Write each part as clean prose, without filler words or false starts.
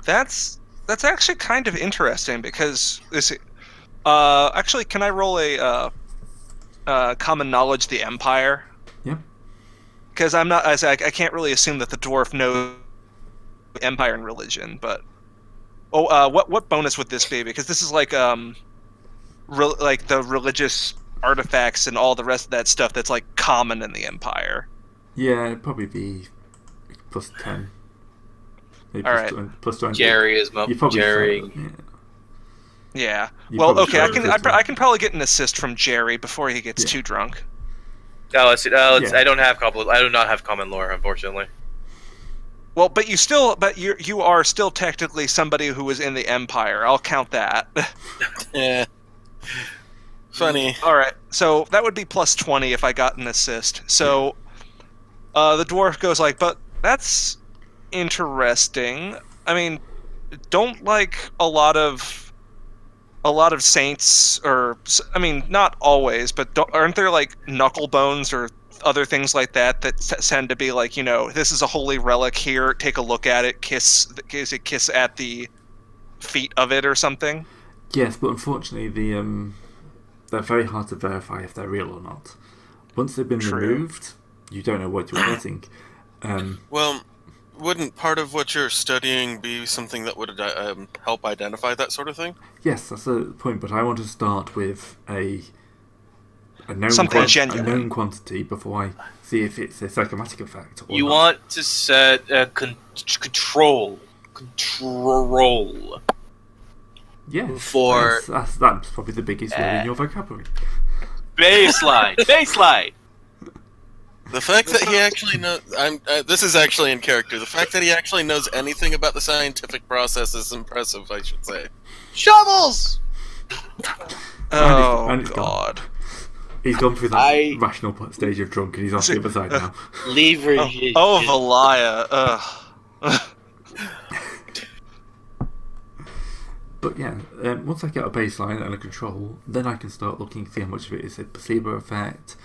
That's actually kind of interesting because actually, can I roll a common knowledge of the Empire? Yep. Because I can't really assume that the dwarf knows Empire and religion, but what bonus would this be? Because this is like like the religious artifacts and all the rest of that stuff that's like common in the Empire. Yeah, it'd probably be plus 10. Maybe All right. plus 20. Jerry is You probably Jerry. Yeah. You Well, probably okay. should I can probably get an assist from Jerry before he gets Yeah. too drunk. No, Yeah. I do not have common lore, unfortunately. Well, but you are still technically somebody who was in the Empire. I'll count that. Yeah. Funny. All right. So that would be plus 20 if I got an assist. So the dwarf goes like, "But that's interesting. I mean, don't like a lot of saints, or I mean, not always, but aren't there like knuckle bones or other things like that tend to be like, this is a holy relic here, take a look at it, kiss at the feet of it or something?" Yes, but unfortunately, they're very hard to verify if they're real or not. Once they've been removed, you don't know what you're getting. Well, wouldn't part of what you're studying be something that would help identify that sort of thing? Yes, that's the point. But I want to start with a known quantity before I see if it's a psychomatic effect. Or you not. Want to set control. Yes, for that's probably the biggest word in your vocabulary. Baseline. The fact that he actually knows... this is actually in character. The fact that he actually knows anything about the scientific process is impressive, I should say. Shovels! Oh, God. He's gone through that rational stage of drunk, and he's off the other side now. Leverage. Valaya. But yeah, once I get a baseline and a control, then I can start looking to see how much of it is a placebo effect,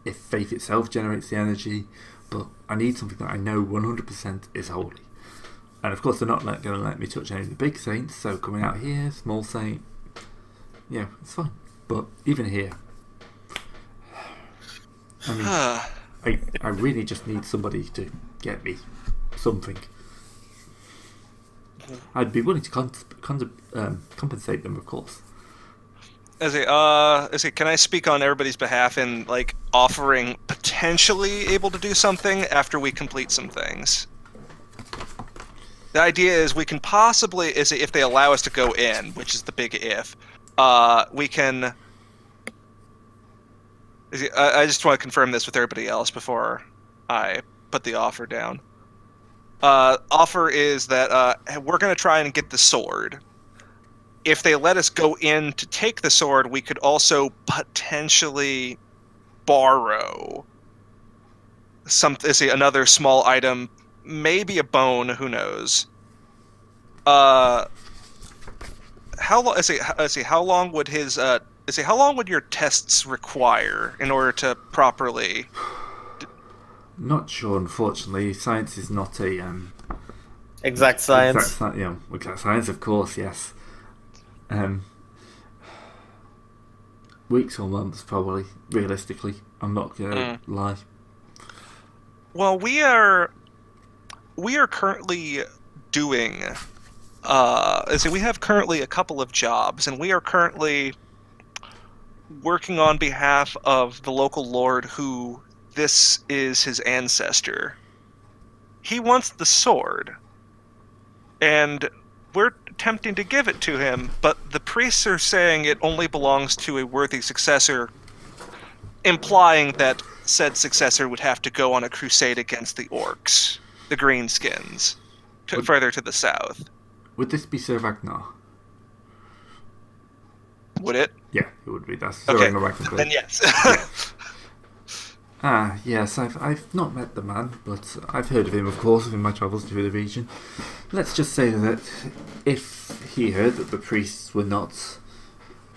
if faith itself generates the energy, but I need something that I know 100% is holy. And of course they're not going to let me touch any of the big saints, so coming out here, small saint, yeah, it's fine. But even here, I mean, I really just need somebody to get me something. I'd be willing to compensate them, of course. Can I speak on everybody's behalf in like offering potentially able to do something after we complete some things? The idea is we can possibly, if they allow us to go in, which is the big if, we can. I just want to confirm this with everybody else before I put the offer down. Offer is that we're going to try and get the sword. If they let us go in to take the sword, we could also potentially borrow another small item, maybe a bone. Who knows? How long? How long would his? How long would your tests require in order to properly? Not sure, unfortunately. Science is not a exact science. Exact science, of course, yes. Weeks or months, probably. Realistically, I'm not gonna lie. Well, we are currently doing. We have currently a couple of jobs, and we are currently working on behalf of the local lord who. This is his ancestor. He wants the sword, and we're attempting to give it to him, but the priests are saying it only belongs to a worthy successor, implying that said successor would have to go on a crusade against the orcs, the greenskins, further to the south. Would this be Sir Ragnar? Would it? Yeah, it would be. That's okay. Sir Ragnar. Then yes. Yes, I've not met the man, but I've heard of him, of course, in my travels through the region. Let's just say that if he heard that the priests were not,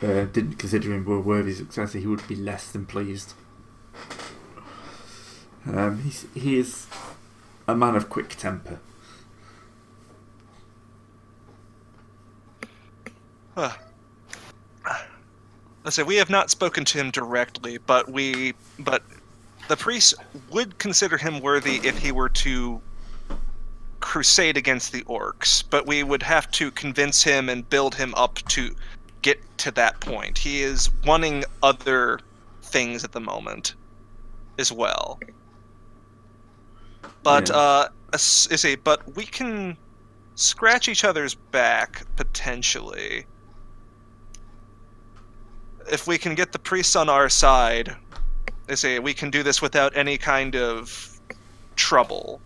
didn't consider him a worthy successor, he would be less than pleased. He is a man of quick temper. Let's say we have not spoken to him directly, but the priest would consider him worthy if he were to crusade against the orcs, but we would have to convince him and build him up to get to that point. He is wanting other things at the moment as well. But but we can scratch each other's back potentially. If we can get the priests on our side, we can do this without any kind of trouble.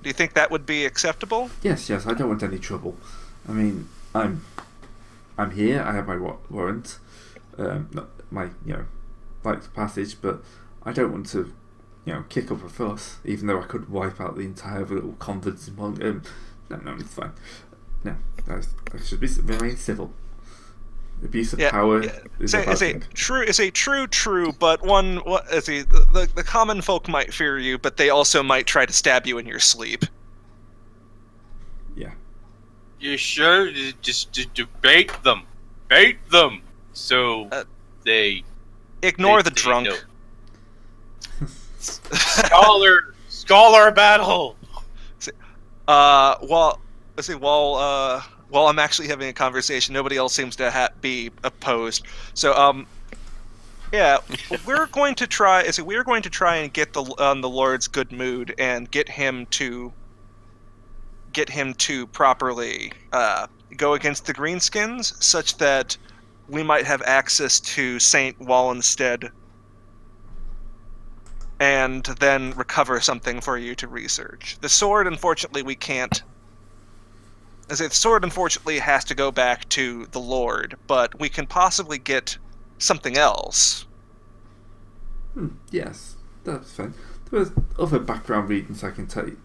Do you think that would be acceptable? Yes, I don't want any trouble. I mean, I'm here. I have my warrant, not my rites of passage, but I don't want to kick up a fuss. Even though I could wipe out the entire little convent in one. No, it's fine. No, I should remain civil. Abuse of power is a true, but the common folk might fear you, but they also might try to stab you in your sleep. Yeah. You sure? Just bait them. Bait them! So they... Ignore the drunk. Scholar battle! While I'm actually having a conversation, nobody else seems to be opposed. So, we're going to try. We're going to try and get the Lord's good mood and get him to properly go against the Greenskins, such that we might have access to Saint Wallenstead, and then recover something for you to research. The sword, unfortunately, we can't. The sword, unfortunately, has to go back to the Lord, but we can possibly get something else. Yes, that's fine. There are other background readings I can take.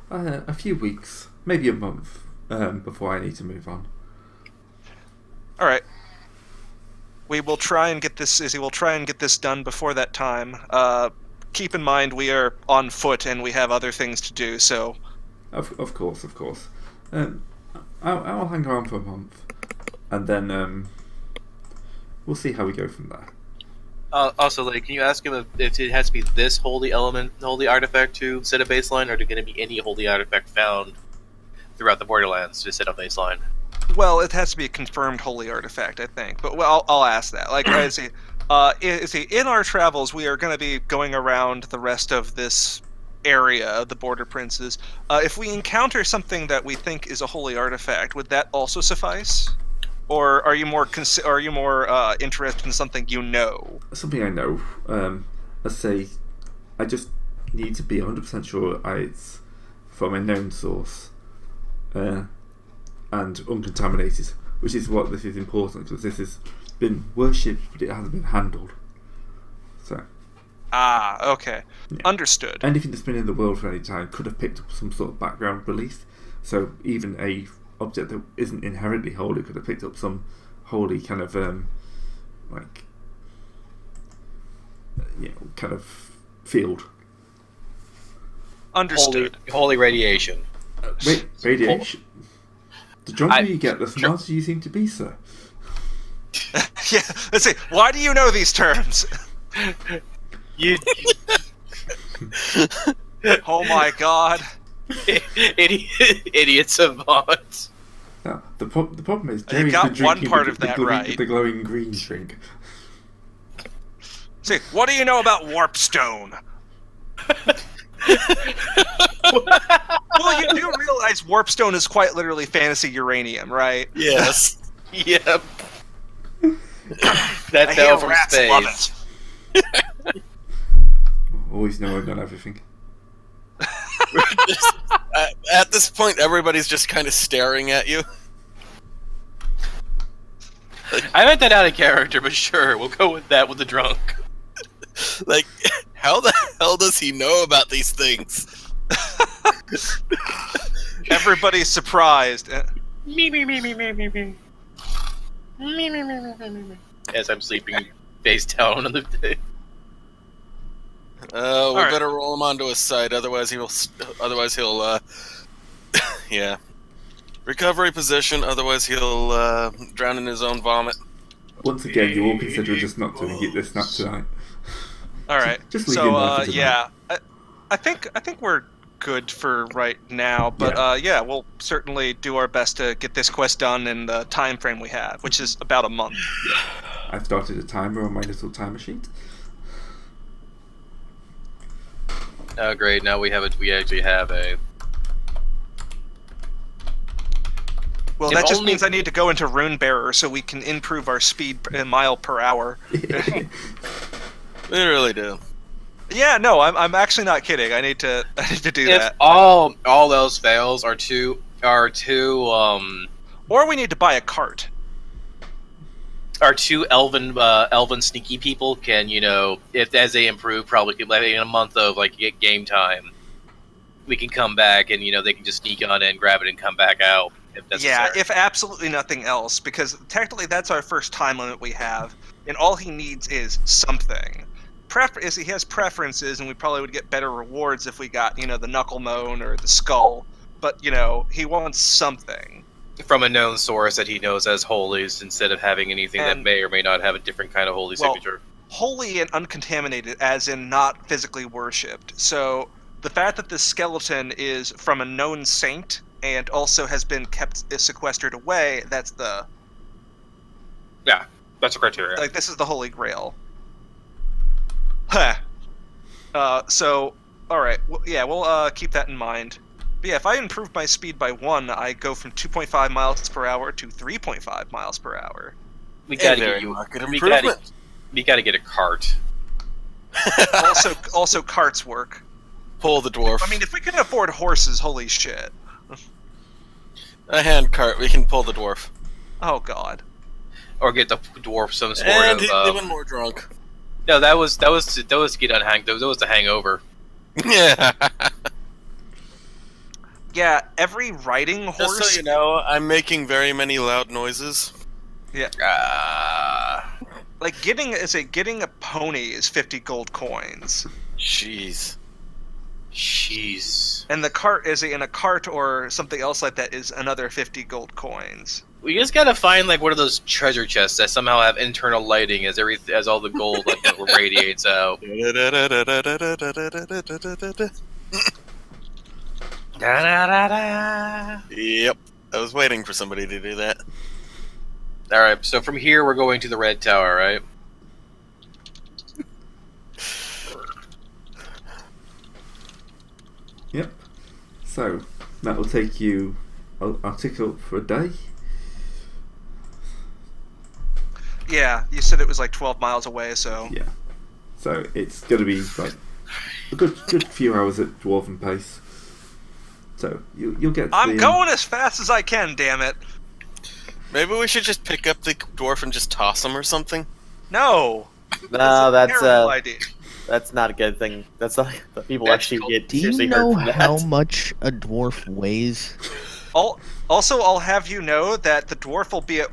A few weeks, maybe a month, before I need to move on. All right. We will try and get this. We'll try and get this done before that time. Keep in mind we are on foot and we have other things to do. So, of course. I'll hang around for a month, and then we'll see how we go from there. Also, can you ask him if it has to be this holy artifact to set a baseline, or can it be any holy artifact found throughout the Borderlands to set a baseline? Well, it has to be a confirmed holy artifact, I think. But I'll ask that. In our travels, we are going to be going around the rest of this area of the Border Princes. If we encounter something that we think is a holy artifact, would that also suffice? Or are you more interested in something you know? Something I know. Let's say I just need to be 100% sure it's from a known source and uncontaminated, which is what this is important, because this has been worshipped but it hasn't been handled. So. Okay. Yeah. Understood. Anything that's been in the world for any time could have picked up some sort of background belief. So even a object that isn't inherently holy could have picked up some holy kind of kind of field. Understood. Holy radiation. Radiation. The drunker you get, the smarter you seem to be, sir. Yeah. Let's see. Why do you know these terms? Oh my god. Idiot savant. Now, the problem is Jerry's got been drinking one part of that right. The glowing green drink. See, what do you know about Warpstone? Well, you do realize Warpstone is quite literally fantasy uranium, right? Yes. Yep. That fell from space. Love it. Always knowing on everything. At this point, everybody's just kind of staring at you. I meant that out of character, but sure, we'll go with that with the drunk. Like, how the hell does he know about these things? Everybody's surprised. As I'm sleeping face down on the bed. We better roll him onto his side, otherwise he'll yeah. Recovery position, otherwise he'll drown in his own vomit. Once again, you all consider just not doing it this night tonight. All right. Just leave him there for tonight. Yeah, I think we're good for right now. But yeah, we'll certainly do our best to get this quest done in the time frame we have, which is about a month. I've started a timer on my little timer sheet. Oh, great! Now we actually have a. Well, If that just only- means I need to go into Rune Bearer so we can improve our speed in mile per hour. They really do. Yeah, no, I'm actually not kidding. I need to do If that. all else fails, our two Or we need to buy a cart. elven sneaky people can, if as they improve, probably could, like, in a month of get game time, we can come back and they can just sneak on in, grab it, and come back out if necessary. Yeah, if absolutely nothing else, because technically that's our first time limit we have, and all he needs is something. He has preferences, and we probably would get better rewards if we got the knuckle moan or the skull. But he wants something. From a known source that he knows as holies, instead of having anything that may or may not have a different kind of holy signature. Holy and uncontaminated, as in not physically worshipped. So the fact that this skeleton is from a known saint and also has been kept sequestered away, that's a criteria. Like, this is the Holy Grail. Huh. So, alright, we'll keep that in mind. But yeah, if I improve my speed by 1, I go from 2.5 miles per hour to 3.5 miles per hour. We gotta Very get you. market We improvement. gotta get a cart. Also carts work. Pull the dwarf. I mean, if we can afford horses, holy shit. A hand cart. We can pull the dwarf. Oh god. Or get the dwarf some sort And of. he's even more drunk. No, that was to get unhang. That was the hangover. Yeah. Yeah, every riding horse. Just so you know, I'm making very many loud noises. Yeah. Like getting a pony is 50 gold coins. Jeez. Jeez. And the cart in a cart or something else like that is another 50 gold coins. We just gotta find one of those treasure chests that somehow have internal lighting as all the gold radiates out. Yep. I was waiting for somebody to do that. All right, so from here we're going to the Red Tower, right? Yep. So that will take you. I'll tick up for a day. Yeah, you said it was like 12 miles away, so... Yeah. So it's going to be like a good few hours at dwarven pace. So you'll get. I'm going as fast as I can, damn it. Maybe we should just pick up the dwarf and just toss him or something. No. No, Terrible idea. that's not a good thing. That's not people That's actually cool. get Do you seriously know hurt from that. how much a dwarf weighs? Also, I'll have you know that the dwarf will be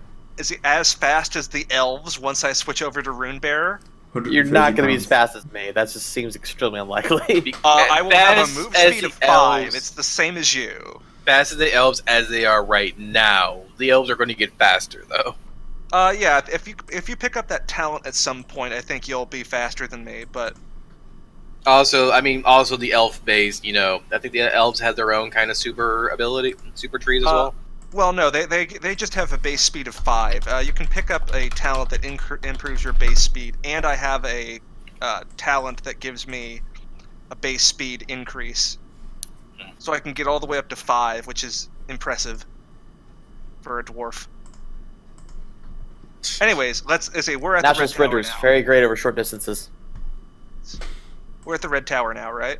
as fast as the elves once I switch over to Rune Bearer. You're not going to be as 130 fast as me. That just seems extremely unlikely. I will have a Fast move as speed the of 5. elves. It's the same as you. Fast as the elves as they are right now. The elves are going to get faster, though. Yeah, if you pick up that talent at some point, I think you'll be faster than me, but... Also the elf base, I think the elves have their own kind of super trees as well. Well, no, they just have a base speed of 5. You can pick up a talent that improves your base speed, and I have a talent that gives me a base speed increase. So I can get all the way up to 5, which is impressive for a dwarf. Anyways, let's see. We're at the Natural Red Tower sprinters, now. very great over short distances. We're at the Red Tower now, right?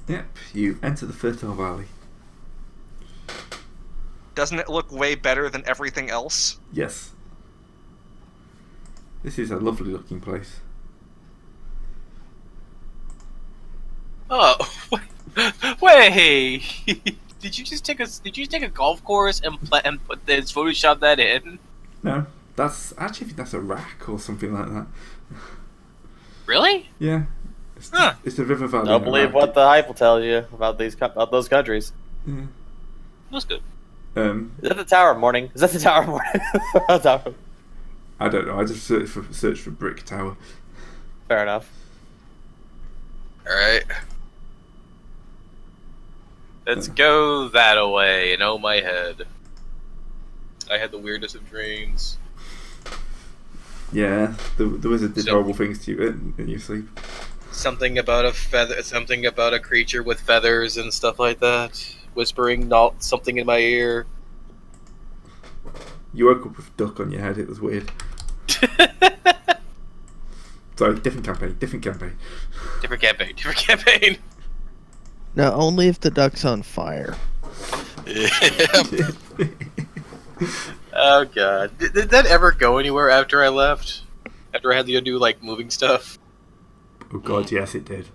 Yep. You enter the fertile valley. Doesn't it look way better than everything else? Yes. This is a lovely looking place. Oh, wait! Did you take a golf course and Photoshop that in? No, that's actually I think that's a rack or something like that. Really? Yeah. Huh. It's the river valley. Don't in believe Iraq. what the hype will tell you about those countries. Yeah. That's good. Is that the Tower of Morning? Is that the Tower of Morning? Tower. I don't know. I just searched for brick tower. Fair enough. Alright. Let's go that away and oh my head. I had the weirdest of dreams. Yeah, the wizard did So- horrible things to you in your sleep. Something about a feather, something about a creature with feathers and stuff like that. Whispering not something in my ear. You woke up with a duck on your head. It was weird. Sorry, different campaign. Different campaign. Now, only if the duck's on fire. Yeah. Oh god. Did that ever go anywhere after I left? After I had to go do, like, moving stuff? Oh god, yes, it did.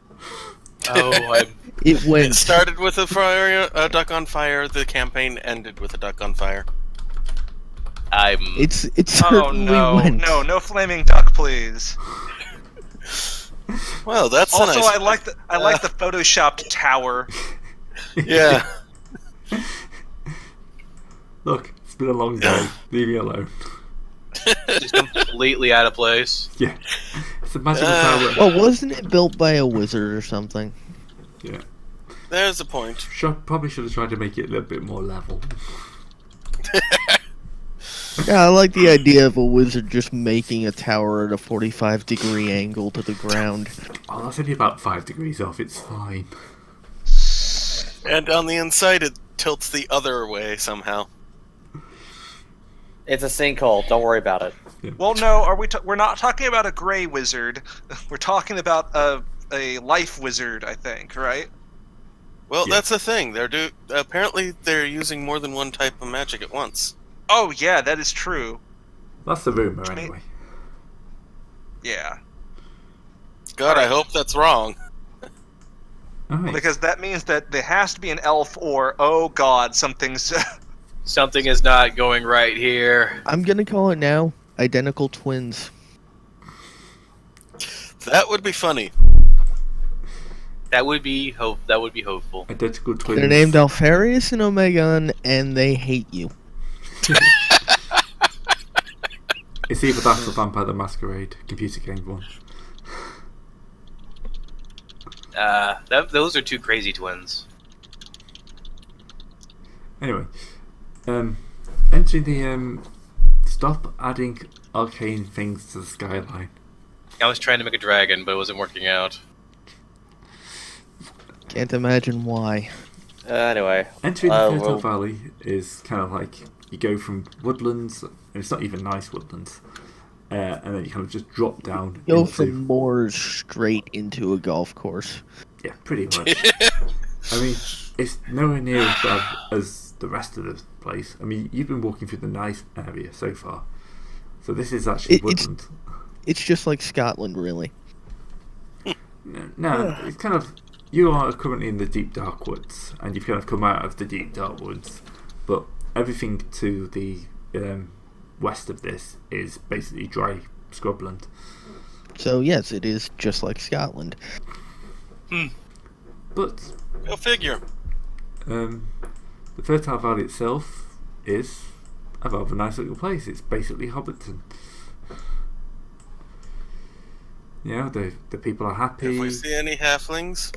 Oh, I'm... It went. It started with a duck on fire. The campaign ended with a duck on fire. It Oh certainly no, went. no flaming duck, please. Well, that's Also, nice. I like the photoshopped tower. Yeah. Look, it's been a long day. Leave me alone. just completely out of place. Yeah, it's a magical tower. Well, wasn't it built by a wizard or something? Yeah, There's a point. probably should have tried to make it a little bit more level. Yeah, I like the idea of a wizard just making a tower at a 45-degree angle to the ground. Oh, that's only about 5 degrees off. It's fine. And on the inside, it tilts the other way somehow. It's a sinkhole. Don't worry about it. Well, no, we're not talking about a gray wizard. We're talking about a life wizard, I think, right? Well, Yeah. that's the thing. Apparently they're using more than one type of magic at once. Oh yeah, that is true. That's the rumor, anyway. Yeah, God, I hope that's wrong. Alright. because that means that there has to be an elf, or oh god, something's. Something is not going right here. I'm gonna call it now. Identical twins. That would be funny. That would be hopeful. Identical twins. They're named Alfarius and Omegon, and they hate you. It's either that or Vampire the Masquerade, computer game one. Those are two crazy twins. Anyway, entering the stop adding arcane things to the skyline. I was trying to make a dragon, but it wasn't working out. Can't imagine why. Anyway. Entering the Fertile well, Valley is kind of like you go from woodlands, and it's not even nice woodlands, and then you kind of just drop down Go into from moors straight into a golf course. yeah, pretty much. I mean, it's nowhere near as bad as the rest of the place. I mean, you've been walking through the nice area so far, so this is actually It's- woodland. It's just like Scotland, really. No, it's kind of you are currently in the deep dark woods, and you've kind of come out of the deep dark woods, but everything to the west of this is basically dry scrubland. So yes, it is just like Scotland. But Go figure. the Fertile Valley itself is a rather nice little place. It's basically Hobbiton. You know, the people are happy. If we see any halflings,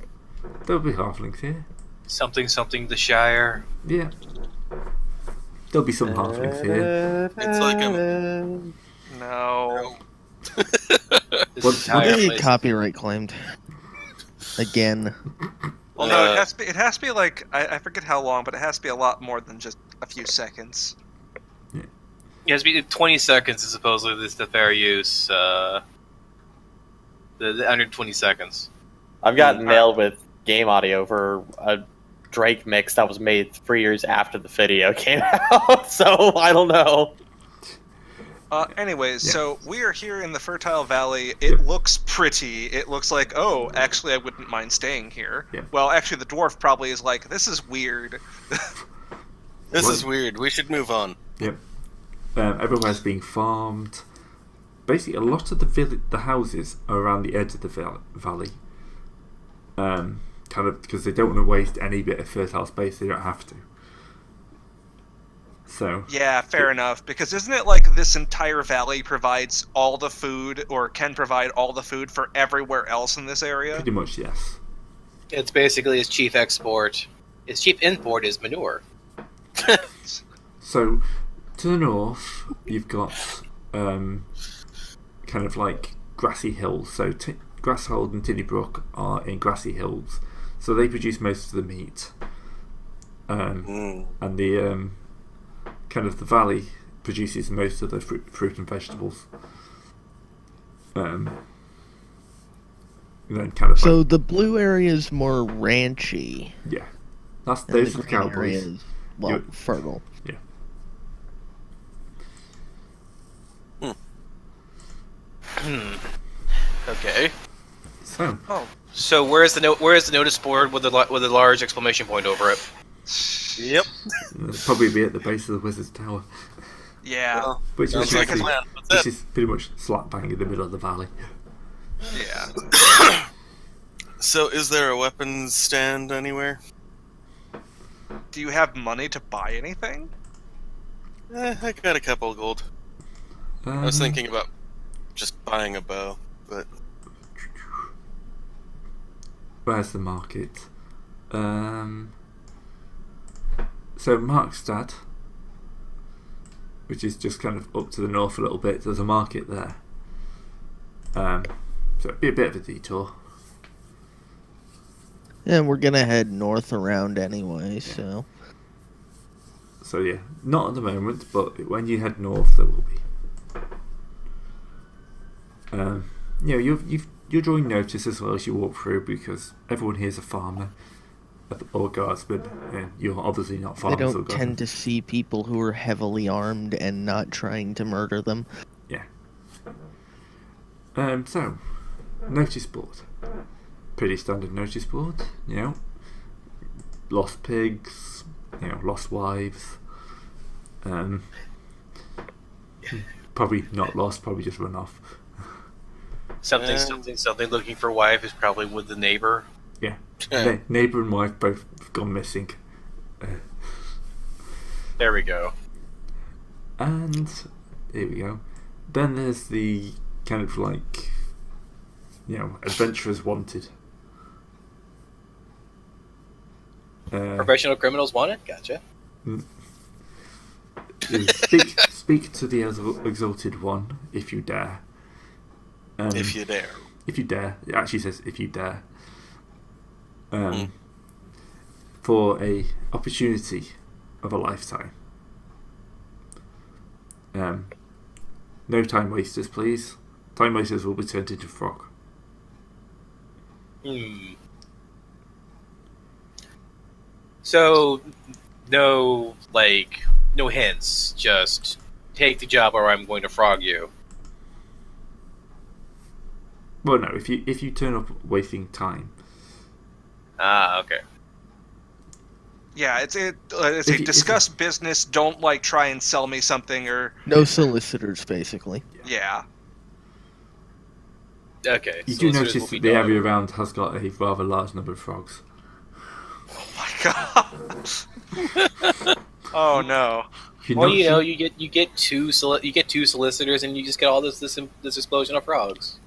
There'll be halflings here. Something the Shire. Yeah. There'll be some halflings here. it's like a No. This What- entire They place- copyright claimed. Again. Well, no, it has to be like I forget how long, but it has to be a lot more than just a few seconds. It has to be 20 seconds is supposedly the fair use. The under 20 seconds. I've gotten nailed with game audio for a Drake mix that was made 3 years after the video came out, so I don't know. Anyways, Yeah. so we are here in the Fertile Valley. It looks pretty. It looks like, oh, actually, I wouldn't mind staying here. Yeah. Well, actually, the dwarf probably is like, this is weird. This What? is weird. We should move on. Yep. Everywhere's being farmed. Basically, a lot of the houses are around the edge of the valley. Kind of because they don't want to waste any bit of fertile space. They don't have to. So Yeah, fair enough. Because isn't it like this entire valley provides all the food, or can provide all the food for everywhere else in this area? pretty much yes. It's basically his chief export. His chief import is manure. So to the north, you've got kind of like grassy hills. So Grasshold and Tinnybrook are in grassy hills, so they produce most of the meat. And the kind of the valley produces most of the fruit and vegetables. Then kind of So the blue area is more ranchy. yeah, that's And those the are the green area cowboys. is, well, You- fertile. Okay. So So where's the notice board with the large exclamation point over it? Yep. it'll probably be at the base of the wizard's tower, Yeah, Well, which sounds is like a actually, plan. What's which that? is pretty much slap bang in the middle of the valley. yeah. So, is there a weapons stand anywhere? Do you have money to buy anything? I got a couple of gold. I was thinking about just buying a bow, but Where's the market? So Markstad, which is just kind of up to the north a little bit, there's a market there. So it'd be a bit of a detour. And we're gonna head north around anyway, so. So yeah, not at the moment, but when you head north, there will be. You're drawing notice as well as you walk through because everyone here's a farmer or guardsman, and you're obviously not They farmers or don't guardsmen. tend to see people who are heavily armed and not trying to murder them. Yeah. So, notice board. Pretty standard notice board, lost pigs, lost wives. Probably not lost, probably just run off. Something looking for wife is probably with the neighbor. Yeah. Neighbour and wife both gone missing. There we go. And here we go. Then there's the kind of like, adventurers wanted. Professional criminals wanted? Gotcha. Speak to the exalted one if you dare. if you dare. If you dare. It actually says if you dare. For a opportunity of a lifetime. No time wasters, please. Time wasters will be turned into frog. So, no hints. Just take the job or I'm going to frog you. Well, no. If you turn up wasting time. Ah, okay. Yeah, it's If you- discuss business. Don't try and sell me something or No solicitors, basically. yeah. Okay. You so do listeners notice will be that the done. area around has got a rather large number of frogs. Oh my god. Oh no. Well, you get two solicitors and you just get all this explosion of frogs.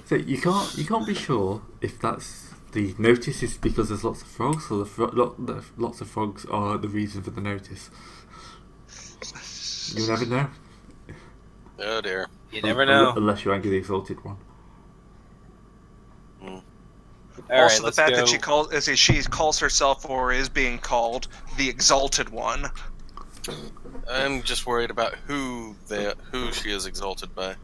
So you can't be sure if that's the notice is because there's lots of frogs, or lots of frogs are the reason for the notice. You never know. Oh dear. You never know. Unless you anger the exalted one. All Also, right, the fact that go. she calls herself or is being called the Exalted One. I'm just worried about who she is exalted by.